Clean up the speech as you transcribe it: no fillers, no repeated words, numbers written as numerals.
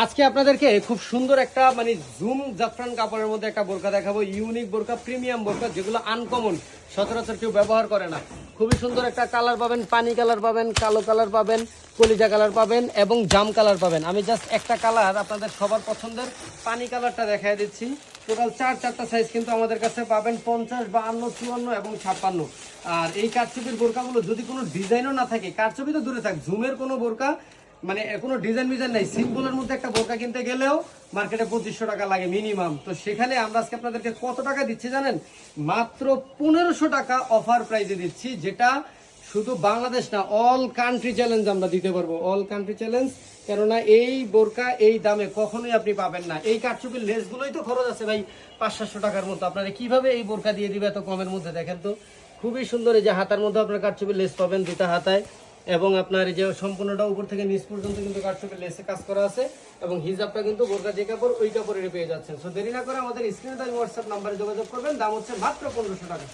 আজকে আপনাদেরকে খুব সুন্দর একটা মানে জুম জাফরান কাপড়ের মধ্যে একটা বোরকা দেখাবো। ইউনিক বোরকা, প্রিমিয়াম বোরকা, যেগুলো আনকমন, সচরাচর কেউ ব্যবহার করে না। খুবই সুন্দর একটা কালার পাবেন, পানি কালার পাবেন, কালো কালার পাবেন, কলিজা কালার পাবেন এবং জাম কালার পাবেন। আমি জাস্ট একটা কালার আপনাদের সবার পছন্দের পানি কালারটা দেখাই দিচ্ছি। টোটাল চারটা সাইজ কিন্তু আমাদের কাছে পাবেন, 50, 52, 54 এবং 56। আর এই কারচুপির বোরকাগুলো যদি কোনো ডিজাইনও না থাকে, কারচুপি তো দূরে থাক, জুমের কোনো বোরকা মানে কোনো ডিজাইন মিজাইন নাই, সিম্পলের মধ্যে একটা বোরকা কিনতে গেলেও মার্কেটে 2500 টাকা লাগে মিনিমাম। তো সেখানে আমরা আজকে আপনাদেরকে কত টাকা দিচ্ছি জানেন? মাত্র 1500 টাকা অফার প্রাইজে দিচ্ছি, যেটা শুধু বাংলাদেশ না, অল কান্ট্রি চ্যালেঞ্জ আমরা দিতে পারবো, অল কান্ট্রি চ্যালেঞ্জ। কেননা এই বোরকা এই দামে কখনোই আপনি পাবেন না। এই কারচুপির লেসগুলোই তো খরচ আছে ভাই 500-700 টাকার মতো। আপনারা কিভাবে এই বোরকা দিয়ে দিবে এত কমের মধ্যে? দেখেন তো, খুবই সুন্দর। এই যে হাতার মধ্যে আপনার কারচুপির লেস পাবেন দুটা হাতায়, এবং আপনার এই যে সম্পূর্ণটা উপর থেকে নিচ পর্যন্ত কিন্তু কারচুপির লেসে কাজ করা আছে, এবং হিজাবটা কিন্তু বোরকা যে কাপড় ওই কাপড়ের পেয়ে যাচ্ছেন। সো দেরি না করে আমাদের স্ক্রিনে হোয়াটসঅ্যাপ নাম্বারে যোগাযোগ করবেন। দাম হচ্ছে মাত্র 1500 টাকা।